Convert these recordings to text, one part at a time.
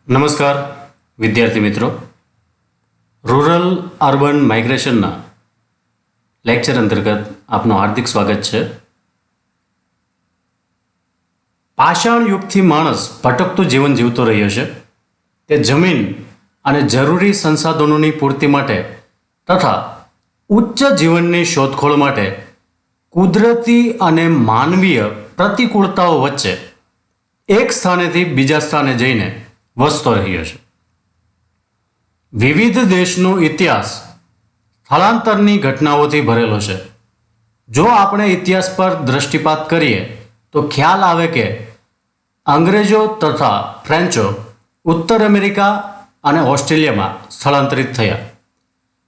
નમસ્કાર વિદ્યાર્થી મિત્રો, રૂરલ અર્બન માઇગ્રેશનના લેક્ચર અંતર્ગત આપનું હાર્દિક સ્વાગત છે. પાષાણ યુગથી માણસ ભટકતું જીવન જીવતો રહ્યો છે. તે જમીન અને જરૂરી સંસાધનોની પૂર્તિ માટે તથા ઉચ્ચ જીવનની શોધખોળ માટે કુદરતી અને માનવીય પ્રતિકૂળતાઓ વચ્ચે એક સ્થાનેથી બીજા સ્થાને જઈને વસતો રહ્યો છે. વિવિધ દેશનો ઇતિહાસ સ્થળાંતરની ઘટનાઓથી ભરેલો છે. જો આપણે ઇતિહાસ પર દૃષ્ટિપાત કરીએ તો ખ્યાલ આવે કે અંગ્રેજો તથા ફ્રેન્ચો ઉત્તર અમેરિકા અને ઓસ્ટ્રેલિયામાં સ્થળાંતરિત થયા.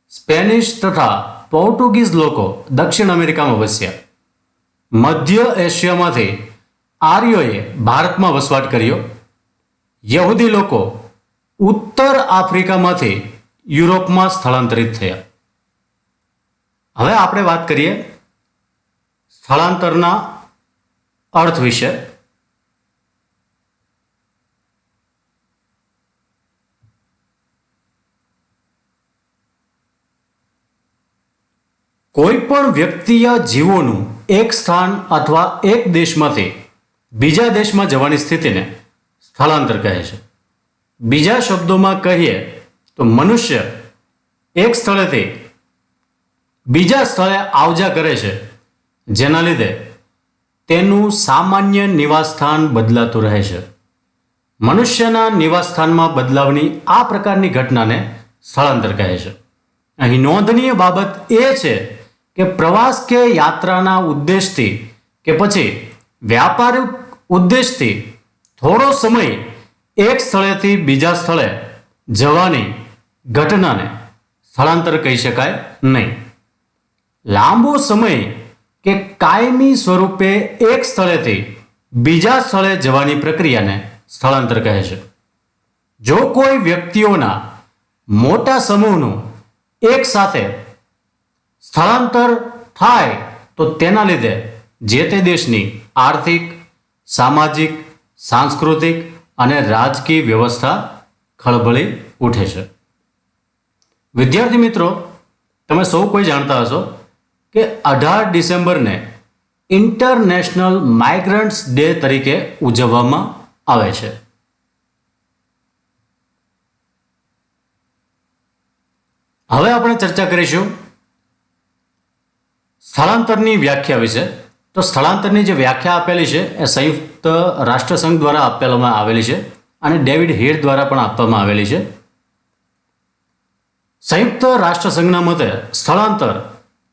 સ્પેનિશ તથા પોર્ટુગીઝ લોકો દક્ષિણ અમેરિકામાં વસ્યા. મધ્ય એશિયામાંથી આર્યોએ ભારતમાં વસવાટ કર્યો. યહૂદી લોકો ઉત્તર આફ્રિકામાંથી યુરોપમાં સ્થળાંતરિત થયા. હવે આપણે વાત કરીએ સ્થળાંતરના અર્થ વિશે. કોઈ પણ વ્યક્તિય જીવોનું એક સ્થાન અથવા એક દેશમાંથી બીજા દેશમાં જવાની સ્થિતિને સ્થળાંતર કહે છે. બીજા શબ્દોમાં કહીએ તો મનુષ્ય એક સ્થળેથી બીજા સ્થળે આવજા કરે છે, જેના લીધે તેનું સામાન્ય નિવાસસ્થાન બદલાતું રહે છે. મનુષ્યના નિવાસસ્થાનમાં બદલાવની આ પ્રકારની ઘટનાને સ્થળાંતર કહે છે. અહીં નોંધનીય બાબત એ છે કે પ્રવાસ કે યાત્રાના ઉદ્દેશથી કે પછી વ્યાપારિક ઉદ્દેશથી થોડો સમય એક સ્થળેથી બીજા સ્થળે જવાની ઘટનાને સ્થળાંતર કહી શકાય નહીં. લાંબો સમય કે કાયમી સ્વરૂપે એક સ્થળેથી બીજા સ્થળે જવાની પ્રક્રિયાને સ્થળાંતર કહે છે. જો કોઈ વ્યક્તિઓના મોટા સમૂહનું એક સાથે સ્થળાંતર થાય તો તેના લીધે જે તે દેશની આર્થિક, સામાજિક, સાંસ્કૃતિક અને રાજકીય વ્યવસ્થા ખળભળી ઉઠે છે. વિદ્યાર્થી મિત્રો, તમે સૌ કોઈ જાણતા હશો કે 18 ડિસેમ્બરને ઇન્ટરનેશનલ માઇગ્રન્ટ્સ ડે તરીકે ઉજવવામાં આવે છે. હવે આપણે ચર્ચા કરીશું સ્થળાંતરની વ્યાખ્યા વિશે. તો સ્થળાંતરની જે વ્યાખ્યા આપેલી છે એ સંયુક્ત રાષ્ટ્રસંઘ દ્વારા આપવામાં આવેલી છે અને ડેવિડ હીર દ્વારા પણ આપવામાં આવેલી છે. સંયુક્ત રાષ્ટ્રસંઘના મતે સ્થળાંતર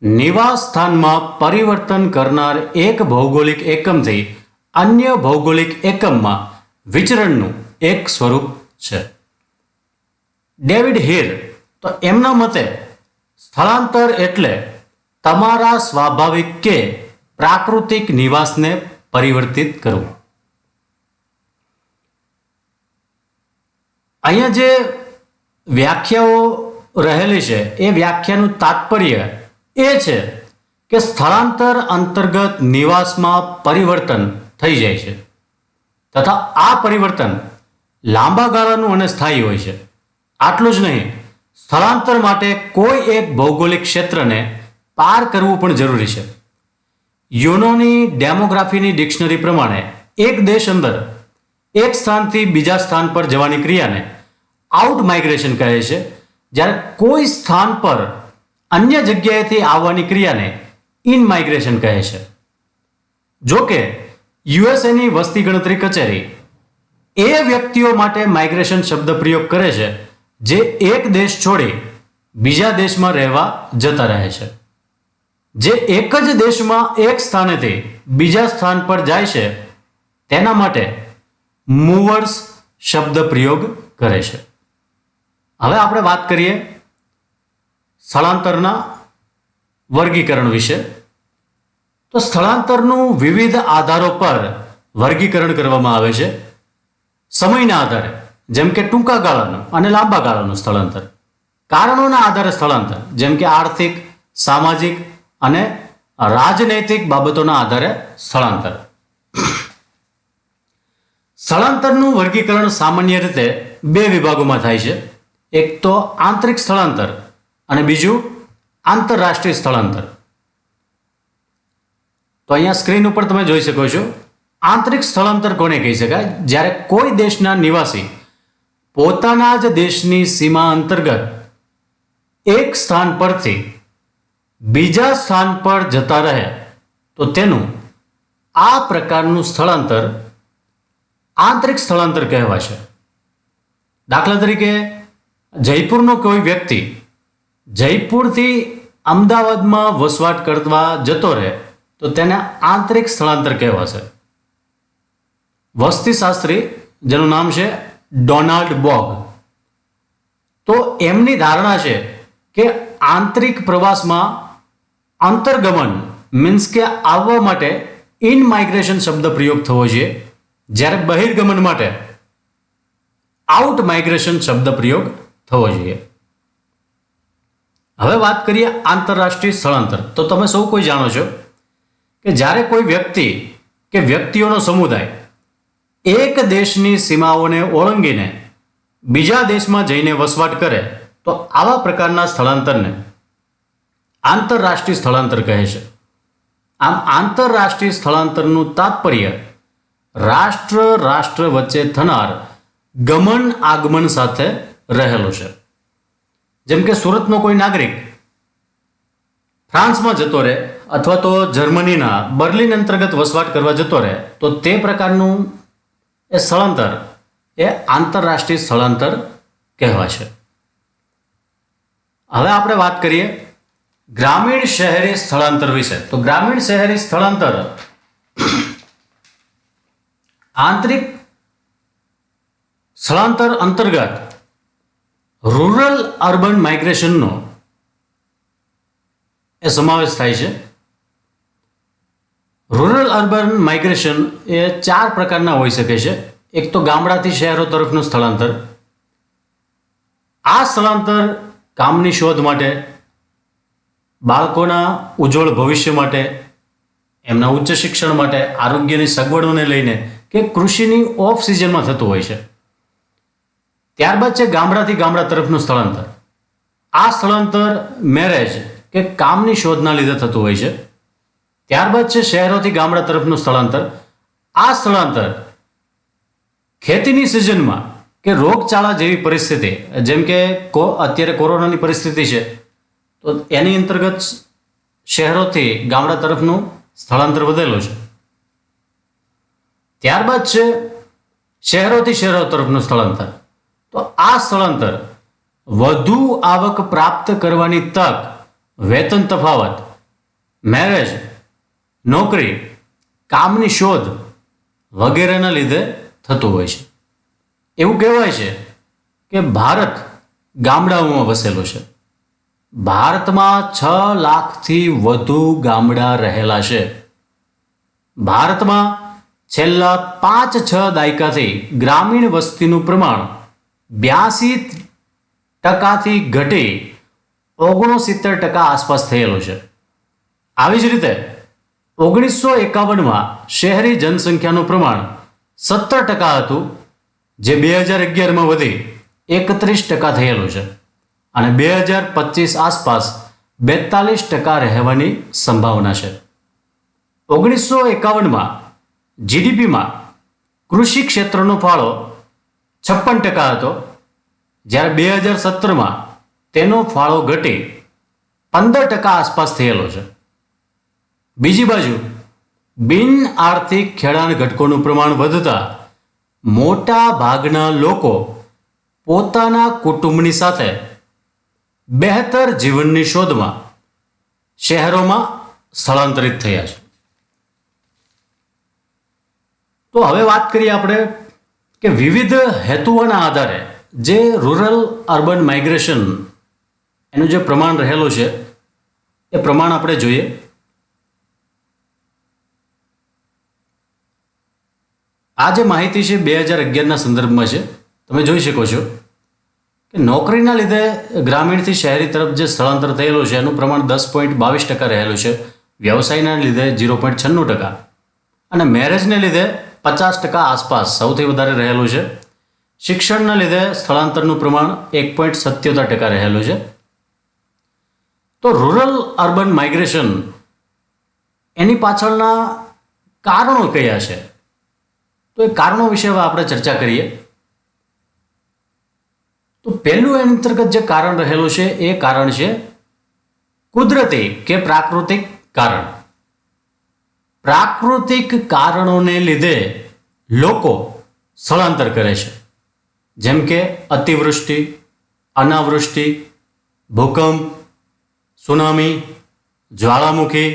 નિવાસ સ્થાનમાં પરિવર્તન કરનાર એક ભૌગોલિક એકમથી અન્ય ભૌગોલિક એકમમાં વિચરણનું એક સ્વરૂપ છે. ડેવિડ હીર તો એમના મતે સ્થળાંતર એટલે તમારા સ્વાભાવિક કે પ્રાકૃતિક નિવાસને પરિવર્તિત કરવું. અહીંયા જે વ્યાખ્યાઓ રહેલી છે એ વ્યાખ્યાનું તાત્પર્ય એ છે કે સ્થળાંતર અંતર્ગત નિવાસમાં પરિવર્તન થઈ જાય છે તથા આ પરિવર્તન લાંબા ગાળાનું અને સ્થાયી હોય છે. આટલું જ નહીં, સ્થળાંતર માટે કોઈ એક ભૌગોલિક ક્ષેત્રને પાર કરવું પણ જરૂરી છે. યુનોની ડેમોગ્રાફીની ડિક્શનરી પ્રમાણે એક દેશ અંદર એક સ્થાનથી બીજા સ્થાન પર જવાની ક્રિયાને આઉટ માઇગ્રેશન કહે છે, જ્યારે કોઈ સ્થાન પર અન્ય જગ્યાએથી આવવાની ક્રિયાને ઇન માઇગ્રેશન કહે છે. જો કે યુએસએની વસ્તી ગણતરી કચેરી એ વ્યક્તિઓ માટે માઇગ્રેશન શબ્દ પ્રયોગ કરે છે જે એક દેશ છોડી બીજા દેશમાં રહેવા જતા રહે છે. જે એક જ દેશમાં એક સ્થાનેથી બીજા સ્થાન પર જાય છે તેના માટે મૂવર્સ શબ્દ પ્રયોગ કરે છે. હવે આપણે વાત કરીએ સ્થળાંતરના વર્ગીકરણ વિશે. તો સ્થળાંતરનું વિવિધ આધારો પર વર્ગીકરણ કરવામાં આવે છે. સમયના આધારે, જેમ કે ટૂંકા ગાળાનું અને લાંબા ગાળાનું સ્થળાંતર. કારણોના આધારે સ્થળાંતર, જેમ કે આર્થિક, સામાજિક અને રાજનૈતિક બાબતોના આધારે સ્થળાંતર. સ્થળાંતરનું વર્ગીકરણ સામાન્ય રીતે બે વિભાગોમાં થાય છે. એક તો આંતરિક સ્થળાંતર અને બીજું આંતરરાષ્ટ્રીય સ્થળાંતર. તો અહીંયા સ્ક્રીન ઉપર તમે જોઈ શકો છો. આંતરિક સ્થળાંતર કોને કહી શકાય? જ્યારે કોઈ દેશના નિવાસી પોતાના જ દેશની સીમા અંતર્ગત એક સ્થાન પરથી બીજા સ્થાન પર જતા રહે તો તેનું આ પ્રકારનું સ્થળાંતર આંતરિક સ્થળાંતર કહેવાશે. દાખલા તરીકે જયપુરનો કોઈ વ્યક્તિ જયપુરથી અમદાવાદમાં વસવાટ કરવા જતો રહે તો તેને આંતરિક સ્થળાંતર કહેવાશે. વસ્તીશાસ્ત્રી જેનું નામ છે ડોનાલ્ડ બોગ, તો એમની ધારણા છે કે આંતરિક પ્રવાસમાં અંતર્ગમન મીન્સ કે આવવા માટે ઇન માઇગ્રેશન શબ્દ પ્રયોગ થવો જોઈએ, જ્યારે બહિર્ગમન માટે આઉટ માઇગ્રેશન શબ્દ પ્રયોગ થવો જોઈએ. હવે વાત કરીએ આંતરરાષ્ટ્રીય સ્થળાંતર. તો તમે સૌ કોઈ જાણો છો કે જ્યારે કોઈ વ્યક્તિ કે વ્યક્તિઓનો સમુદાય એક દેશની સીમાઓને ઓળંગીને બીજા દેશમાં જઈને વસવાટ કરે તો આવા પ્રકારના સ્થળાંતરને આંતરરાષ્ટ્રીય સ્થળાંતર કહે છે. આમ આંતરરાષ્ટ્રીય સ્થળાંતરનું તાત્પર્ય રાષ્ટ્ર વચ્ચે થનાર ગમન આગમન સાથે રહેલું છે. જેમ કે સુરતનો કોઈ નાગરિક ફ્રાન્સમાં જતો રહે અથવા તો જર્મનીના બર્લિન અંતર્ગત વસવાટ કરવા જતો રહે તો તે પ્રકારનું એ સ્થળાંતર એ આંતરરાષ્ટ્રીય સ્થળાંતર કહેવાશે. હવે આપણે વાત કરીએ ગ્રામીણ શહેરી સ્થળાંતર વિશે. તો ગ્રામીણ શહેરી સ્થળાંતર આંતરિક સ્થળાંતર અંતર્ગત રૂરલ અર્બન માઇગ્રેશનનો એ સમાવેશ થાય છે. રૂરલ અર્બન માઇગ્રેશન એ 4 પ્રકારના હોઈ શકે છે. એક તો ગામડાથી શહેરો તરફનું સ્થળાંતર. આ સ્થળાંતર કામની શોધ માટે, બાળકોના ઉજ્જવળ ભવિષ્ય માટે, એમના ઉચ્ચ શિક્ષણ માટે, આરોગ્યની સગવડોને લઈને કે કૃષિની ઓફ સિઝનમાં થતું હોય છે. ત્યારબાદ છે ગામડાથી ગામડા તરફનું સ્થળાંતર. આ સ્થળાંતર મેરેજ કે કામની શોધના લીધે થતું હોય છે. ત્યારબાદ છે શહેરોથી ગામડા તરફનું સ્થળાંતર. આ સ્થળાંતર ખેતીની સિઝનમાં કે રોગચાળા જેવી પરિસ્થિતિ, જેમ કે અત્યારે કોરોનાની પરિસ્થિતિ છે, તો એની અંતર્ગત શહેરોથી ગામડા તરફનું સ્થળાંતર વધેલું છે. ત્યારબાદ છે શહેરોથી શહેરો તરફનું સ્થળાંતર. તો આ સ્થળાંતર વધુ આવક પ્રાપ્ત કરવાની તક, વેતન તફાવત, મેરેજ, નોકરી, કામની શોધ વગેરેના લીધે થતું હોય છે. એવું કહેવાય છે કે ભારત ગામડાઓમાં વસેલું છે. ભારતમાં 6 લાખથી વધુ ગામડા રહેલા છે. ભારતમાં છેલ્લા 5-6 દાયકાથી ગ્રામીણ વસ્તીનું પ્રમાણ 82% ઘટી 69% આસપાસ થયેલું છે. આવી જ રીતે 1951માં શહેરી જનસંખ્યાનું પ્રમાણ 17% હતું, જે 2011માં વધી 31% થયેલું છે અને 2025 આસપાસ 42% રહેવાની સંભાવના છે. 1951માં જીડીપીમાં કૃષિ ક્ષેત્રનો ફાળો 56% હતો, જ્યારે 2017માં તેનો ફાળો ઘટી 15% આસપાસ થયેલો છે. બીજી બાજુ બિન આર્થિક ખેડાણ ઘટકોનું પ્રમાણ વધતા મોટા ભાગના લોકો પોતાના કુટુંબની સાથે બહેતર જીવનની શોધમાં શહેરોમાં સ્થળાંતરિત થયા છે. તો હવે વાત કરીએ આપણે કે વિવિધ હેતુઓના આધારે જે રૂરલ અર્બન માઇગ્રેશન એનું જે પ્રમાણ રહેલું છે એ પ્રમાણ આપણે જોઈએ. આ જે માહિતી છે 2011ના સંદર્ભમાં છે. તમે જોઈ શકો છો કે નોકરીના લીધે ગ્રામીણથી શહેરી તરફ જે સ્થળાંતર થયેલું છે એનું પ્રમાણ 10.22% રહેલું છે. વ્યવસાયના લીધે 0.96% અને મેરેજને લીધે 50% આસપાસ સૌથી વધારે રહેલું છે. શિક્ષણના લીધે સ્થળાંતરનું પ્રમાણ 1.77% રહેલું છે. તો રૂરલ અર્બન માઇગ્રેશન એની પાછળના કારણો કયા છે? તો એ કારણો વિશે હવે આપણે ચર્ચા કરીએ. તો પહેલું એની અંતર્ગત જે કારણ રહેલું છે એ કારણ છે કુદરતી કે પ્રાકૃતિક કારણ. પ્રાકૃતિક કારણોને લીધે લોકો સ્થળાંતર કરે છે, જેમ કે અતિવૃષ્ટિ, અનાવૃષ્ટિ, ભૂકંપ, સુનામી, જ્વાળામુખી,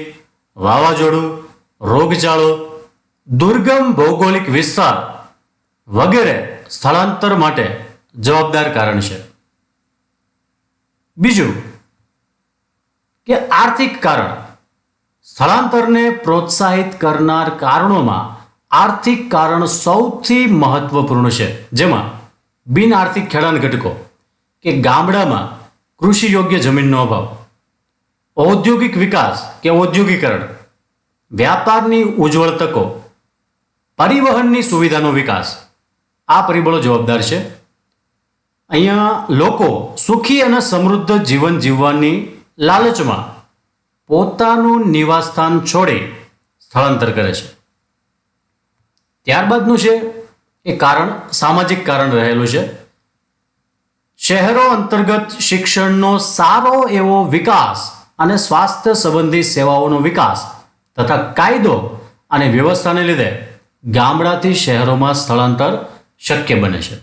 વાવાઝોડું, રોગચાળો, દુર્ગમ ભૌગોલિક વિસ્તાર વગેરે સ્થળાંતર માટે જવાબદાર કારણ છે. બીજું કે આર્થિક કારણ. સ્થળાંતરને પ્રોત્સાહિત કરનાર કારણોમાં આર્થિક કારણ સૌથી મહત્વપૂર્ણ છે, જેમાં બિન આર્થિક ખેડાણ ઘટકો કે ગામડામાં કૃષિ યોગ્ય જમીનનો અભાવ, ઔદ્યોગિક વિકાસ કે ઔદ્યોગિકરણ, વ્યાપારની ઉજ્જવળ તકો, પરિવહનની સુવિધાનો વિકાસ, આ પરિબળો જવાબદાર છે. અહીંયા લોકો સુખી અને સમૃદ્ધ જીવન જીવવાની લાલચમાં પોતાનું નિવાસસ્થાન છોડી સ્થળાંતર કરે છે. ત્યારબાદનું છે એ કારણ સામાજિક કારણ રહેલું છે. શહેરો અંતર્ગત શિક્ષણનો સારો એવો વિકાસ અને સ્વાસ્થ્ય સંબંધી સેવાઓનો વિકાસ તથા કાયદો અને વ્યવસ્થાને લીધે ગામડાથી શહેરોમાં સ્થળાંતર શક્ય બને છે.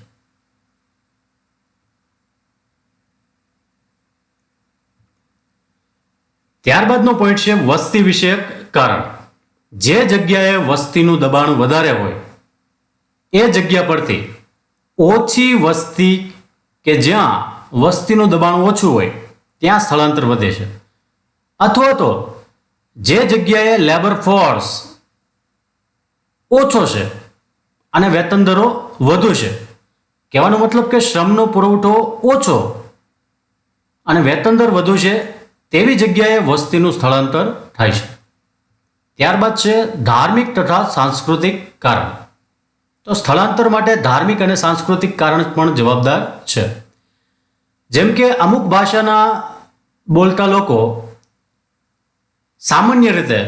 ત્યારબાદનો પોઈન્ટ છે વસ્તી વિષયક કારણ. જે જગ્યાએ વસ્તીનું દબાણ વધારે હોય એ જગ્યા પરથી ઓછી વસ્તી કે જ્યાં વસ્તીનું દબાણ ઓછું હોય ત્યાં સ્થળાંતર વધે છે. અથવા તો જે જગ્યાએ લેબર ફોર્સ ઓછો છે અને વેતન દરો વધુ છે, કહેવાનો મતલબ કે શ્રમનો પુરવઠો ઓછો અને વેતન દર વધુ છે, તેવી જગ્યાએ વસ્તીનું સ્થળાંતર થાય છે. ત્યારબાદ છે ધાર્મિક તથા સાંસ્કૃતિક કારણ. તો સ્થળાંતર માટે ધાર્મિક અને સાંસ્કૃતિક કારણ પણ જવાબદાર છે. જેમ કે અમુક ભાષાના બોલતા લોકો સામાન્ય રીતે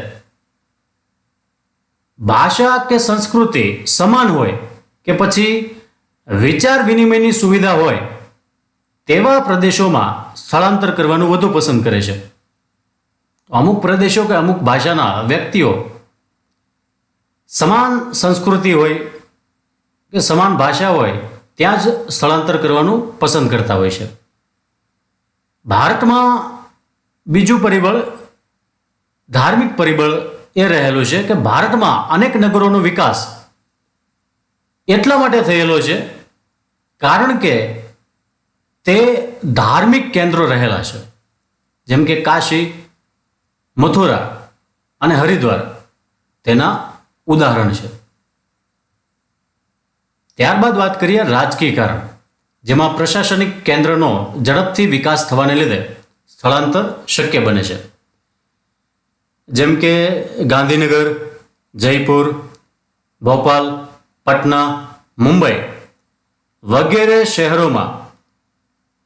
ભાષા કે સંસ્કૃતિ સમાન હોય કે પછી વિચાર વિનિમયની સુવિધા હોય તેવા પ્રદેશોમાં સ્થળાંતર કરવાનું વધુ પસંદ કરે છે. અમુક પ્રદેશો કે અમુક ભાષાના વ્યક્તિઓ સમાન સંસ્કૃતિ હોય કે સમાન ભાષા હોય ત્યાં જ સ્થળાંતર કરવાનું પસંદ કરતા હોય છે. ભારતમાં બીજું પરિબળ ધાર્મિક પરિબળ એ રહેલું છે કે ભારતમાં અનેક નગરોનો વિકાસ એટલા માટે થયેલો છે કારણ કે તે ધાર્મિક કેન્દ્રો રહેલા છે, જેમ કે કાશી, મથુરા અને હરિદ્વાર તેના ઉદાહરણ છે. ત્યારબાદ વાત કરીએ રાજકીય કારણ, જેમાં પ્રશાસનિક કેન્દ્રનો ઝડપથી વિકાસ થવાને લીધે સ્થળાંતર શક્ય બને છે. જેમ કે ગાંધીનગર, જયપુર, ભોપાલ, પટના, મુંબઈ વગેરે શહેરોમાં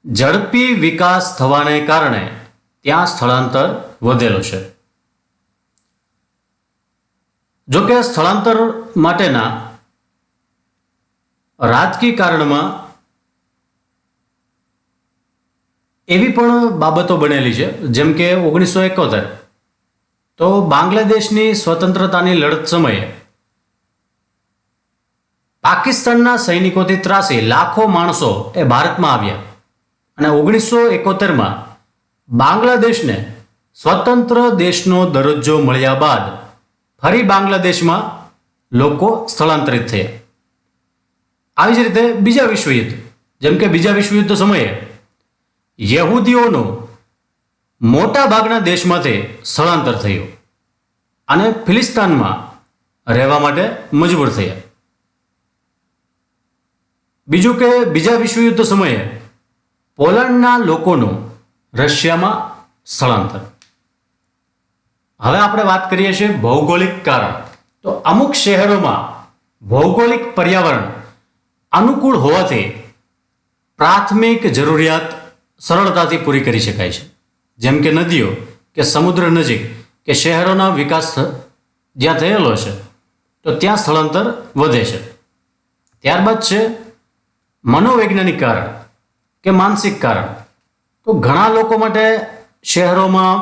ઝડપી વિકાસ થવાને કારણે ત્યાં સ્થળાંતર વધેલો છે. જો કે સ્થળાંતર માટેના રાજકીય કારણમાં એવી પણ બાબતો બનેલી છે, જેમ કે 1971 તો બાંગ્લાદેશની સ્વતંત્રતાની લડત સમયે પાકિસ્તાનના સૈનિકોથી ત્રાસી લાખો માણસો એ ભારતમાં આવ્યા અને 1971માં બાંગ્લાદેશને સ્વતંત્ર દેશનો દરજ્જો મળ્યા બાદ ફરી બાંગ્લાદેશમાં લોકો સ્થળાંતરિત થયા. આવી જ રીતે બીજા વિશ્વયુદ્ધ, જેમ કે બીજા વિશ્વયુદ્ધ સમયે યહૂદીઓનું મોટા ભાગના દેશમાંથી સ્થળાંતર થયું અને ફિલિસ્તીનમાં રહેવા માટે મજબૂર થયા. બીજું કે બીજા વિશ્વયુદ્ધ સમયે પોલેન્ડના લોકોનું રશિયામાં સ્થળાંતર. હવે આપણે વાત કરીએ છીએ ભૌગોલિક કારણ. તો અમુક શહેરોમાં ભૌગોલિક પર્યાવરણ અનુકૂળ હોવાથી પ્રાથમિક જરૂરિયાત સરળતાથી પૂરી કરી શકાય છે, જેમ કે નદીઓ કે સમુદ્ર નજીક કે શહેરોના વિકાસ જ્યાં થયેલો છે તો ત્યાં સ્થળાંતર વધે છે. ત્યારબાદ છે મનોવૈજ્ઞાનિક કારણ કે માનસિક કારણ. તો ઘણા લોકો માટે શહેરોમાં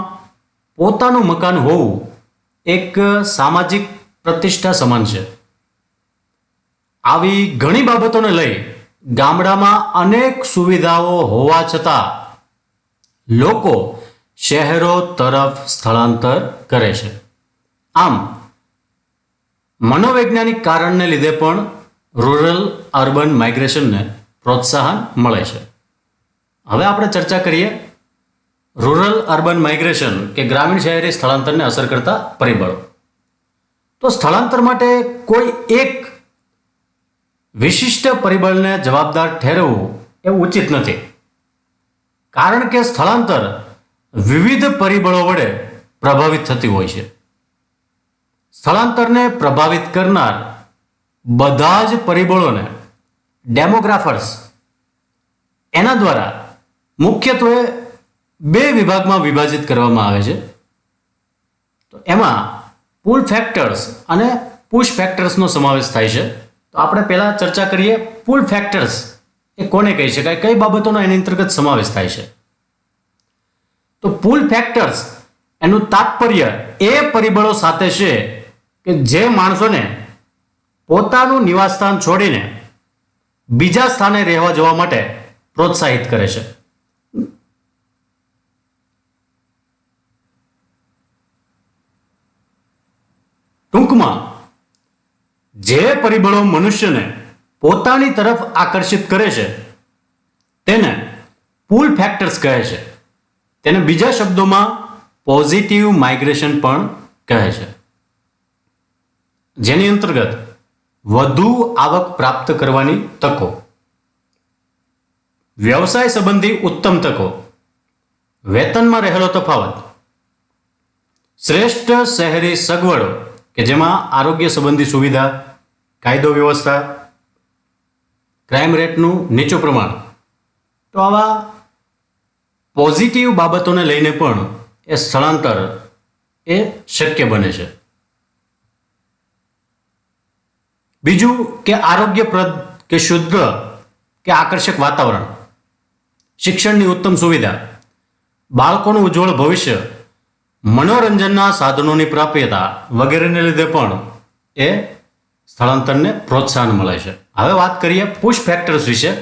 પોતાનું મકાન હોવું એક સામાજિક પ્રતિષ્ઠા સમાન છે. આવી ઘણી બાબતોને લઈ ગામડામાં અનેક સુવિધાઓ હોવા છતાં લોકો શહેરો તરફ સ્થળાંતર કરે છે. આમ મનોવૈજ્ઞાનિક કારણને લીધે પણ રૂરલ અર્બન માઇગ્રેશનને પ્રોત્સાહન મળે છે. હવે આપણે ચર્ચા કરીએ રૂરલ અર્બન માઇગ્રેશન કે ગ્રામીણ શહેરી સ્થળાંતરને અસર કરતા પરિબળો. તો સ્થળાંતર માટે કોઈ એક વિશિષ્ટ પરિબળને જવાબદાર ઠેરવવું એ ઉચિત નથી, કારણ કે સ્થળાંતર વિવિધ પરિબળો વડે પ્રભાવિત થતી હોય છે. સ્થળાંતરને પ્રભાવિત કરનાર બધા જ પરિબળોને ડેમોગ્રાફર્સ એના દ્વારા મુખ્યત્વે બે વિભાગમાં વિભાજિત કરવામાં આવે છે. તો એમાં પુલ ફેક્ટર્સ અને પુશ ફેક્ટર્સનો સમાવેશ થાય છે. તો આપણે પહેલા ચર્ચા કરીએ પુલ ફેક્ટર્સ એ કોને કહી શકાય, કઈ બાબતોનો એની અંતર્ગત સમાવેશ થાય છે. તો પુલ ફેક્ટર્સ એનું તાત્પર્ય એ પરિબળો સાથે છે કે જે માણસોને પોતાનું નિવાસસ્થાન છોડીને બીજા સ્થાને રહેવા જવા માટે પ્રોત્સાહિત કરે છે. ટૂંકમાં જે પરિબળો મનુષ્યને પોતાની તરફ આકર્ષિત કરે છે તેને પુલ ફેક્ટર્સ કહે છે. તેને બીજા શબ્દોમાં પોઝિટિવ માઇગ્રેશન પણ કહે છે, જેની અંતર્ગત વધુ આવક પ્રાપ્ત કરવાની તકો, વ્યવસાય સંબંધી ઉત્તમ તકો, વેતનમાં રહેલો તફાવત, શ્રેષ્ઠ શહેરી સગવડો કે જેમાં આરોગ્ય સંબંધી સુવિધા, કાયદો વ્યવસ્થા, ક્રાઇમ રેટનું નીચું પ્રમાણ. તો આવા પોઝિટિવ બાબતોને લઈને પણ એ સ્થળાંતર એ શક્ય બને છે. બીજું કે આરોગ્યપ્રદ કે શુદ્ધ કે આકર્ષક વાતાવરણ, શિક્ષણની ઉત્તમ સુવિધા, બાળકોનું ઉજ્જવળ ભવિષ્ય, મનોરંજનના સાધનોની પ્રાપ્યતા વગેરેને લીધે પણ એ સ્થળાંતરને પ્રોત્સાહન મળે છે. હવે વાત કરીએ પુશ ફેક્ટર્સ વિશે.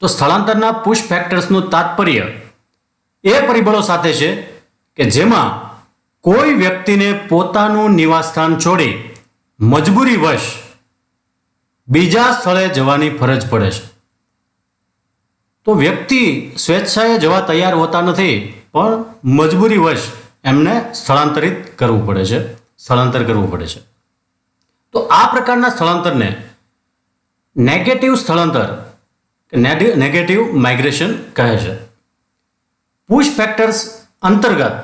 તો સ્થળાંતરના પુશ ફેક્ટર્સનું તાત્પર્ય એ પરિબળો સાથે છે કે જેમાં કોઈ વ્યક્તિને પોતાનું નિવાસસ્થાન છોડી મજબૂરીવશ બીજા સ્થળે જવાની ફરજ પડે છે. તો વ્યક્તિ સ્વેચ્છાએ જવા તૈયાર હોતા નથી, પણ મજબૂરીવશ એમને સ્થળાંતર કરવું પડે છે. તો આ પ્રકારના સ્થળાંતરને નેગેટિવ સ્થળાંતર નેગેટિવ માઇગ્રેશન કહે છે. પુશ ફેક્ટર્સ અંતર્ગત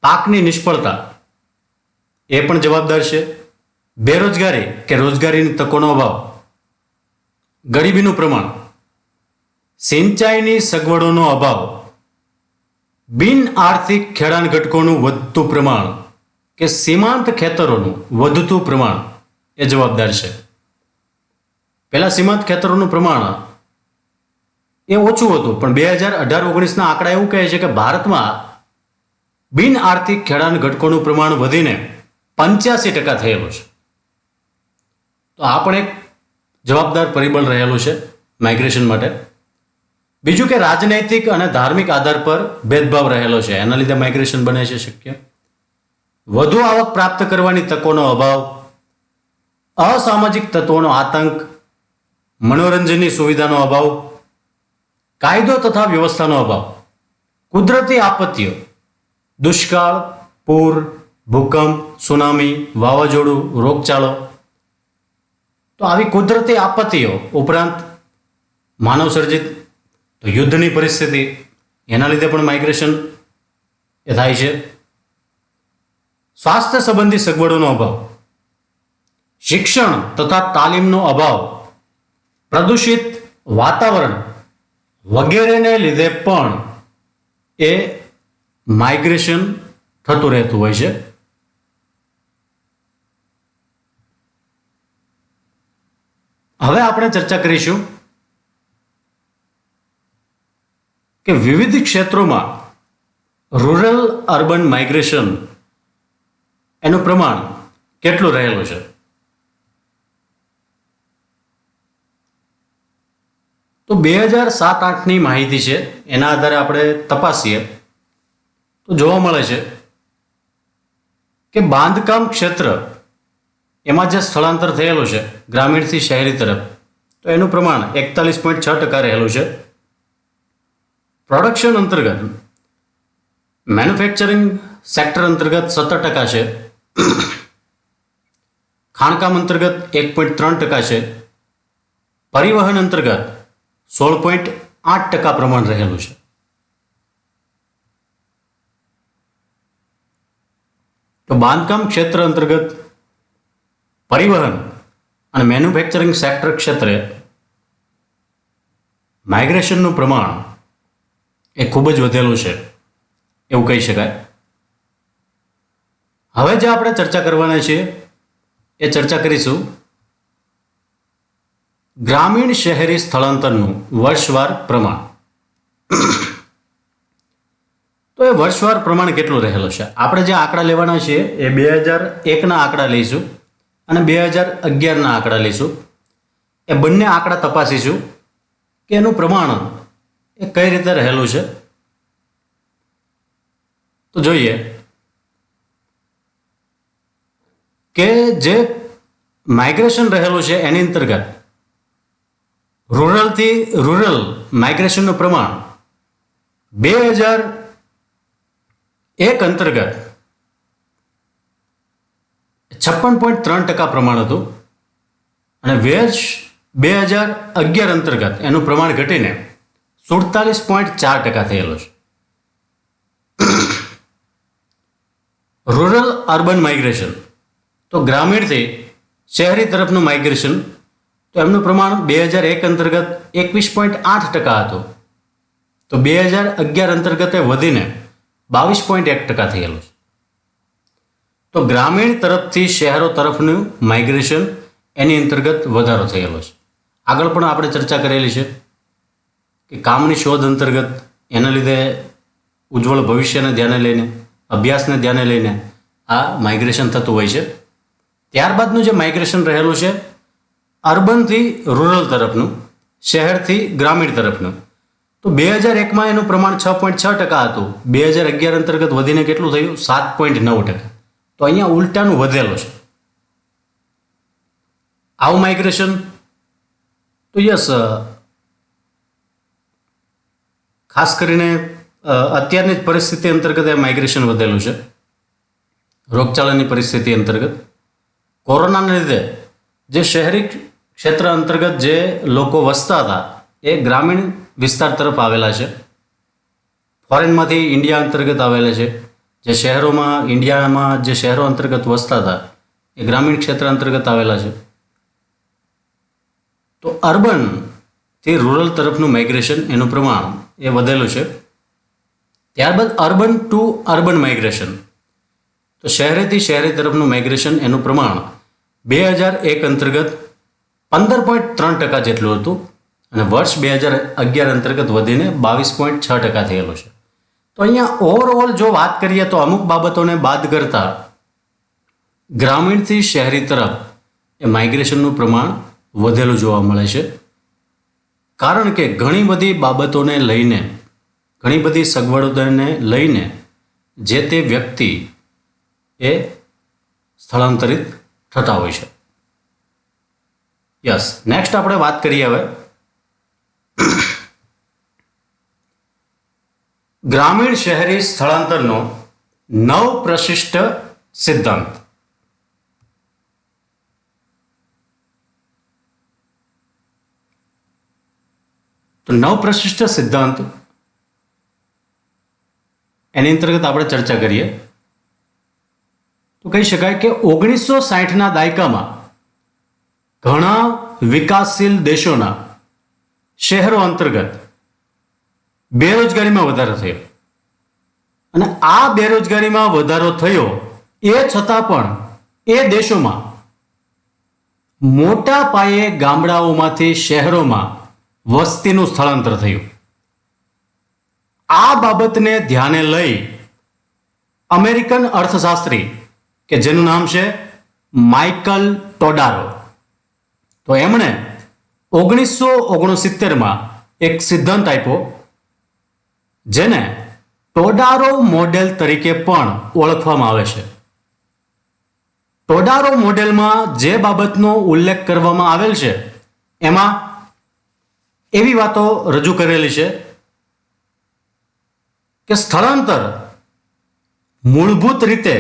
પાકની નિષ્ફળતા એ પણ જવાબદાર છે. બેરોજગારી કે રોજગારીની તકોનો અભાવ, ગરીબીનું પ્રમાણ, સિંચાઈની સગવડોનો અભાવ, બિન આર્થિક ખેડાણ ઘટકોનું વધતું પ્રમાણ કે સીમાંત ખેતરોનું વધતું પ્રમાણ એ જવાબદાર છે. પહેલા સીમાંત ખેતરોનું પ્રમાણ એ ઓછું હતું, પણ 2018-19ના આંકડા એવું કહે છે કે ભારતમાં બિન આર્થિક ખેડાણ ઘટકોનું પ્રમાણ વધીને 85% થયેલું છે. તો આ પણ એક જવાબદાર પરિબળ રહેલું છે માઇગ્રેશન માટે. બીજું કે રાજનૈતિક અને ધાર્મિક આધાર પર ભેદભાવ રહેલો છે, એના લીધે માઇગ્રેશન બને છે શક્ય. વધુ આવક પ્રાપ્ત કરવાની તકોનો અભાવ, અસામાજિક તત્વોનો આતંક, મનોરંજનની સુવિધાનો અભાવ, કાયદો તથા વ્યવસ્થાનો અભાવ, કુદરતી આપત્તિઓ, દુષ્કાળ, પૂર, ભૂકંપ, સુનામી, વાવાઝોડું, રોગચાળો. તો આવી કુદરતી આપત્તિઓ ઉપરાંત માનવ સર્જિત તો યુદ્ધની પરિસ્થિતિ, એના લીધે પણ માઇગ્રેશન એ થાય છે. સ્વાસ્થ્ય સંબંધી સગવડોનો અભાવ, શિક્ષણ તથા તાલીમનો અભાવ પ્રદૂષિત વાતાવરણ વગેરેને લીધે પણ એ માઇગ્રેશન થતું રહેતું હોય છે. હવે આપણે ચર્ચા કરીશું કે વિવિધ ક્ષેત્રોમાં રૂરલ અર્બન માઇગ્રેશન એનું પ્રમાણ કેટલું રહેલું છે. તો 2007-8ની માહિતી છે, એના આધારે આપણે તપાસીએ તો જોવા મળે છે કે બાંધકામ ક્ષેત્ર એમાં જે સ્થળાંતર થયેલું છે ગ્રામીણથી શહેરી તરફ, તો એનું પ્રમાણ 41.6% રહેલું છે. પ્રોડક્શન અંતર્ગત મેન્યુફેક્ચરિંગ સેક્ટર અંતર્ગત 17% છે, ખાણકામ અંતર્ગત 1.3% છે, પરિવહન અંતર્ગત 16.8% પ્રમાણ રહેલું છે. તો બાંધકામ ક્ષેત્ર અંતર્ગત પરિવહન અને મેન્યુફેક્ચરિંગ સેક્ટર ક્ષેત્રે માઇગ્રેશનનું પ્રમાણ એ ખૂબ જ વધેલું છે એવું કહી શકાય. હવે જે આપણે ચર્ચા કરવાના છીએ એ ચર્ચા કરીશું ગ્રામીણ શહેરી સ્થળાંતરનું વર્ષવાર પ્રમાણ. તો એ વર્ષવાર પ્રમાણ કેટલું રહેલું છે? આપણે જે આંકડા લેવાના છીએ એ 2001ના આંકડા લઈશું અને 2011ના આંકડા લઈશું. એ બંને આંકડા તપાસીશું કે એનું પ્રમાણ એ કઈ રીતે રહેલું છે. તો જોઈએ કે જે માઇગ્રેશન રહેલું છે એની અંતર્ગત રૂરલ માઇગ્રેશનનું પ્રમાણ 2001 અંતર્ગત 56.3% પ્રમાણ હતું અને વર્ષ 2011 અંતર્ગત એનું પ્રમાણ ઘટીને 47.4% થયેલું છે. રૂરલ અર્બન માઇગ્રેશન, તો ગ્રામીણથી શહેરી તરફનું માઇગ્રેશન, તો એમનું પ્રમાણ 2001 અંતર્ગત 21.8% હતું. તો 2011 અંતર્ગત એ વધીને 22.1% થયેલું છે. તો ગ્રામીણ તરફથી શહેરો તરફનું માઇગ્રેશન એની અંતર્ગત વધારો થયેલો છે. આગળ પણ આપણે ચર્ચા કરેલી છે કે કામની શોધ અંતર્ગત એના લીધે ઉજ્જવળ ભવિષ્યને ધ્યાને લઈને, અભ્યાસને ધ્યાને લઈને આ માઇગ્રેશન થતું હોય છે. ત્યારબાદનું જે માઇગ્રેશન રહેલું છે અર્બનથી રૂરલ તરફનું, શહેરથી ગ્રામીણ તરફનું, તો 2001માં એનું પ્રમાણ 6.6% હતું. 2011 અંતર્ગત વધીને કેટલું થયું? 7.9%. તો અહીંયા ઉલટાનું વધેલું છે. આવું માઇગ્રેશન તો યસ, ખાસ કરીને અત્યારની જ પરિસ્થિતિ અંતર્ગત એ માઇગ્રેશન વધેલું છે. રોગચાળાની પરિસ્થિતિ અંતર્ગત કોરોનાને લીધે જે શહેરી ક્ષેત્ર અંતર્ગત જે લોકો વસતા હતા એ ગ્રામીણ વિસ્તાર તરફ આવેલા છે. ફોરેનમાંથી ઇન્ડિયા અંતર્ગત આવેલા છે. જે શહેરોમાં, ઇન્ડિયામાં જે શહેરો અંતર્ગત વસતા હતા એ ગ્રામીણ ક્ષેત્ર અંતર્ગત આવેલા છે. તો અર્બનથી રૂરલ તરફનું માઇગ્રેશન એનું પ્રમાણ એ વધેલું છે. ત્યારબાદ અર્બન ટુ અર્બન માઇગ્રેશન, તો શહેરેથી શહેરી તરફનું માઇગ્રેશન એનું પ્રમાણ 2001 અંતર્ગત 15.3% જેટલું હતું અને વર્ષ 2011 અંતર્ગત વધીને 22.6% થયેલું છે. તો અહીંયા ઓવરઓલ જો વાત કરીએ તો અમુક બાબતોને બાદ કરતા ગ્રામીણથી શહેરી તરફ એ માઇગ્રેશનનું પ્રમાણ વધેલું જોવા મળે છે. કારણ કે ઘણી બધી બાબતોને લઈને, ઘણી બધી સગવડોને લઈને જે તે વ્યક્તિ એ સ્થળાંતરિત થતા હોય છે. યસ, નેક્સ્ટ આપણે વાત કરીએ હવે ગ્રામીણ શહેરી સ્થળાંતરનો નવ પ્રશિષ્ટ સિદ્ધાંત. તો નવ પ્રશિષ્ટ સિદ્ધાંત એની અંતર્ગત આપણે ચર્ચા કરીએ તો કહી શકાય કે 1960ના દાયકામાં ઘણા વિકાસશીલ દેશોના શહેરો અંતર્ગત બેરોજગારીમાં વધારો થયો અને આ બેરોજગારીમાં વધારો થયો એ છતાં પણ એ દેશોમાં મોટા પાયે ગામડાઓમાંથી શહેરોમાં વસ્તીનું સ્થળાંતર થયું. આ બાબતને ધ્યાને લઈ અમેરિકન અર્થશાસ્ત્રી કે જેનું નામ છે માઇકલ ટોડારો, તો એમણે 1969માં એક સિદ્ધાંત આપ્યો જેને ટોડારો મોડેલ તરીકે પણ ઓળખવામાં આવે છે. ટોડારો મોડેલમાં જે બાબતનો ઉલ્લેખ કરવામાં આવેલ છે એમાં એવી વાતો રજૂ કરેલી છે કે સ્થળાંતર મૂળભૂત રીતે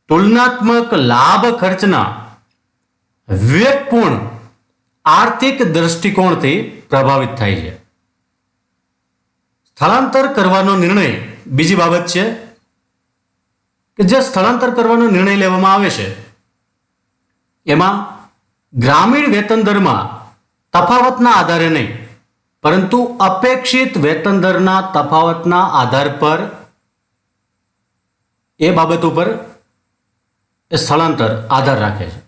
તુલનાત્મક લાભ ખર્ચના વિવેકપૂર્ણ આર્થિક દૃષ્ટિકોણથી પ્રભાવિત થાય છે. સ્થળાંતર કરવાનો નિર્ણય બીજી બાબત છે કે જે સ્થળાંતર કરવાનો નિર્ણય લેવામાં આવે છે એમાં ગ્રામીણ વેતન દરમાં તફાવતના આધારે નહીં પરંતુ અપેક્ષિત વેતન દરના તફાવતના આધાર પર એ બાબત ઉપર એ સ્થળાંતર આધાર રાખે છે.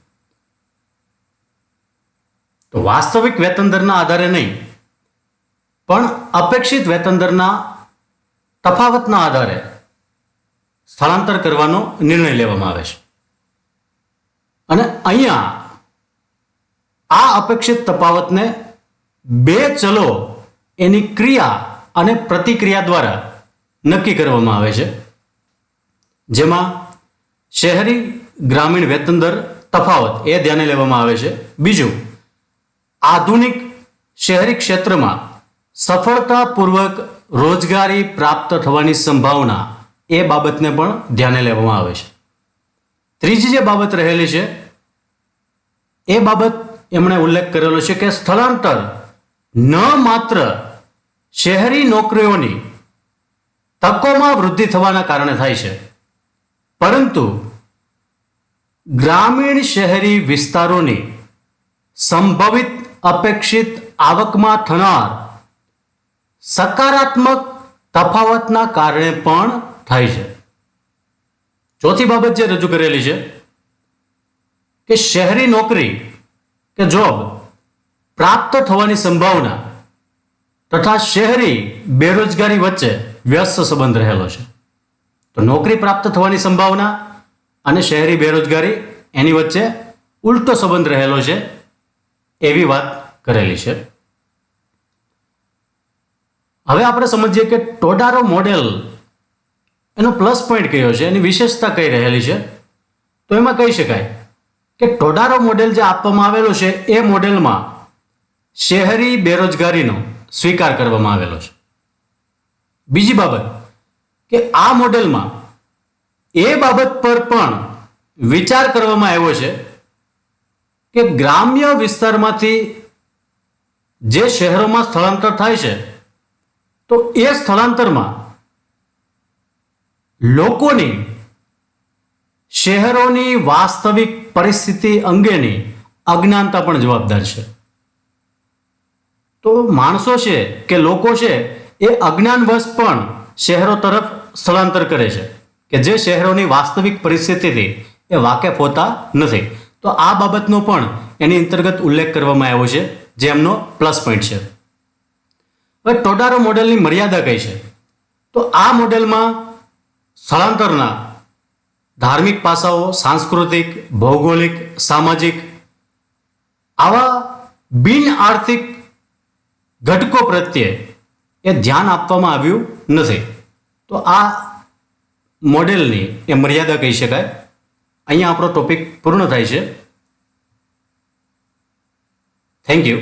તો વાસ્તવિક વેતન દરના આધારે નહીં પણ અપેક્ષિત વેતન દરના તફાવતના આધારે સ્થળાંતર કરવાનો નિર્ણય લેવામાં આવે છે. અને અહીંયા આ અપેક્ષિત તફાવતને બે ચલો એની ક્રિયા અને પ્રતિક્રિયા દ્વારા નક્કી કરવામાં આવે છે, જેમાં શહેરી ગ્રામીણ વેતન દર તફાવત એ ધ્યાને લેવામાં આવે છે. બીજું, આધુનિક શહેરી ક્ષેત્રમાં સફળતાપૂર્વક રોજગારી પ્રાપ્ત થવાની સંભાવના એ બાબતને પણ ધ્યાને લેવામાં આવે છે. ત્રીજી જે બાબત રહેલી છે એ બાબત એમણે ઉલ્લેખ કરેલો છે કે સ્થળાંતર ન માત્ર શહેરી નોકરીઓની તકોમાં વૃદ્ધિ થવાના કારણે થાય છે પરંતુ ગ્રામીણ શહેરી વિસ્તારોની સંભવિત અપેક્ષિત આવકમાં થનાર સકારાત્મક તફાવતના કારણે પણ થાય છે. ચોથી બાબત જે રજૂ કરેલી છે કે શહેરી નોકરી કે જોબ પ્રાપ્ત થવાની સંભાવના તથા શહેરી બેરોજગારી વચ્ચે વ્યસ્ત સંબંધ રહેલો છે. તો નોકરી પ્રાપ્ત થવાની સંભાવના અને શહેરી બેરોજગારી એની વચ્ચે ઉલટો સંબંધ રહેલો છે એવી વાત કરેલી છે. હવે આપણે સમજીએ કે ટોડારો મોડેલ એનો પ્લસ પોઈન્ટ કયો છે, એની વિશેષતા કઈ રહેલી છે. તો એમાં કહી શકાય કે ટોડારો મોડેલ જે આપવામાં આવેલો છે એ મોડેલમાં શહેરી બેરોજગારીનો સ્વીકાર કરવામાં આવેલો છે. બીજી બાબત કે આ મોડેલમાં એ બાબત પર પણ વિચાર કરવામાં આવ્યો છે કે ગ્રામ્ય વિસ્તારમાંથી જે શહેરોમાં સ્થળાંતર થાય છે તો એ સ્થળાંતરમાં લોકોની શહેરોની વાસ્તવિક પરિસ્થિતિ અંગેની અજ્ઞાનતા પણ જવાબદાર છે. તો માણસો છે કે લોકો છે એ અજ્ઞાનવશ પણ શહેરો તરફ સ્થળાંતર કરે છે કે જે શહેરોની વાસ્તવિક પરિસ્થિતિથી એ વાકેફ હોતા નથી. તો આ બાબતનો પણ એની અંતર્ગત ઉલ્લેખ કરવામાં આવ્યો છે જે એમનો પ્લસ પોઈન્ટ છે. હવે ટોડારો મોડેલની મર્યાદા કઈ છે? તો આ મોડેલમાં સ્થળાંતરના ધાર્મિક પાસાઓ, સાંસ્કૃતિક, ભૌગોલિક, સામાજિક આવા બિન આર્થિક ઘટકો પ્રત્યે એ ધ્યાન આપવામાં આવ્યું નથી. તો આ મોડેલની એ મર્યાદા કહી શકાય. અહીંયા આપણો ટોપિક પૂર્ણ થાય છે. Thank you.